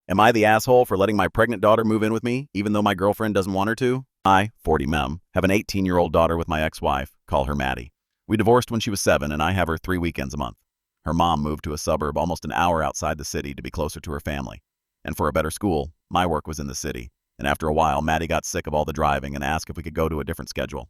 Am I the asshole for letting my pregnant daughter move in with me, even though my girlfriend doesn't want her to? I, 40 mem, have an 18-year-old daughter with my ex-wife, call her Maddie. We divorced when she was 7, and I have her 3 weekends a month. Her mom moved to a suburb almost an hour outside the city to be closer to her family. And for a better school, my work was in the city. And after a while, Maddie got sick of all the driving and asked if we could go to a different schedule.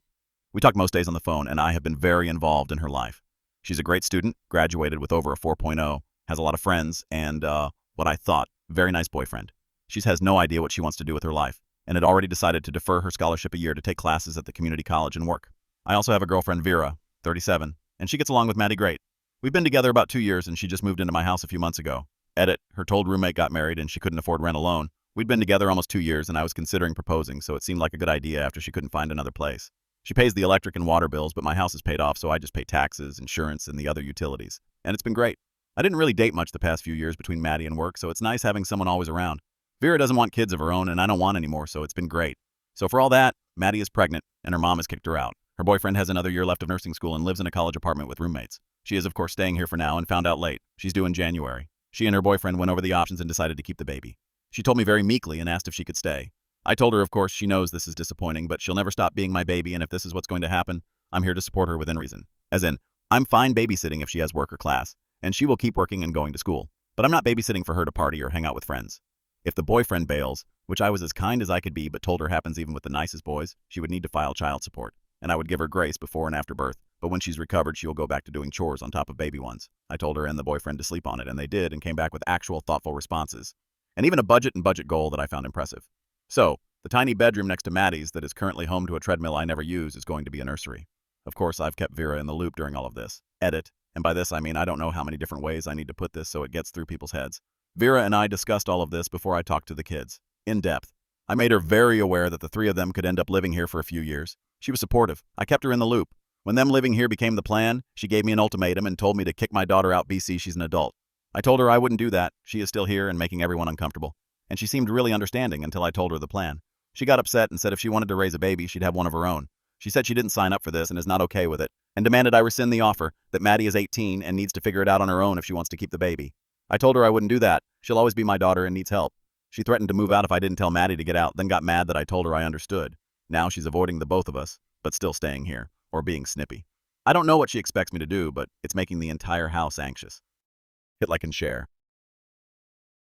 We talk most days on the phone, and I have been very involved in her life. She's a great student, graduated with over a 4.0, has a lot of friends, and, what I thought, very nice boyfriend. She has no idea what she wants to do with her life, and had already decided to defer her scholarship a year to take classes at the community college and work. I also have a girlfriend, Vera, 37, and she gets along with Maddie great. We've been together about 2 years, and she just moved into my house a few months ago. Edit, her told roommate got married and she couldn't afford rent alone. We'd been together almost 2 years, and I was considering proposing, so it seemed like a good idea after she couldn't find another place. She pays the electric and water bills, but my house is paid off, so I just pay taxes, insurance, and the other utilities. And it's been great. I didn't really date much the past few years between Maddie and work, so it's nice having someone always around. Vera doesn't want kids of her own, and I don't want any more, so it's been great. So for all that, Maddie is pregnant, and her mom has kicked her out. Her boyfriend has another year left of nursing school and lives in a college apartment with roommates. She is, of course, staying here for now and found out late. She's due in January. She and her boyfriend went over the options and decided to keep the baby. She told me very meekly and asked if she could stay. I told her, of course, she knows this is disappointing, but she'll never stop being my baby, and if this is what's going to happen, I'm here to support her within reason. As in, I'm fine babysitting if she has work or class, and she will keep working and going to school. But I'm not babysitting for her to party or hang out with friends. If the boyfriend bails, which I was as kind as I could be but told her happens even with the nicest boys, she would need to file child support, and I would give her grace before and after birth. But when she's recovered, she'll go back to doing chores on top of baby ones. I told her and the boyfriend to sleep on it, and they did, and came back with actual thoughtful responses. And even a budget goal that I found impressive. So, the tiny bedroom next to Maddie's that is currently home to a treadmill I never use is going to be a nursery. Of course, I've kept Vera in the loop during all of this. Edit. And by this I mean I don't know how many different ways I need to put this so it gets through people's heads. Vera and I discussed all of this before I talked to the kids. In depth. I made her very aware that the three of them could end up living here for a few years. She was supportive. I kept her in the loop. When them living here became the plan, she gave me an ultimatum and told me to kick my daughter out BC she's an adult. I told her I wouldn't do that. She is still here and making everyone uncomfortable. And she seemed really understanding until I told her the plan. She got upset and said if she wanted to raise a baby, she'd have one of her own. She said she didn't sign up for this and is not okay with it, and demanded I rescind the offer, that Maddie is 18 and needs to figure it out on her own if she wants to keep the baby. I told her I wouldn't do that. She'll always be my daughter and needs help. She threatened to move out if I didn't tell Maddie to get out, then got mad that I told her I understood. Now she's avoiding the both of us, but still staying here, or being snippy. I don't know what she expects me to do, but it's making the entire house anxious. Hit like and share.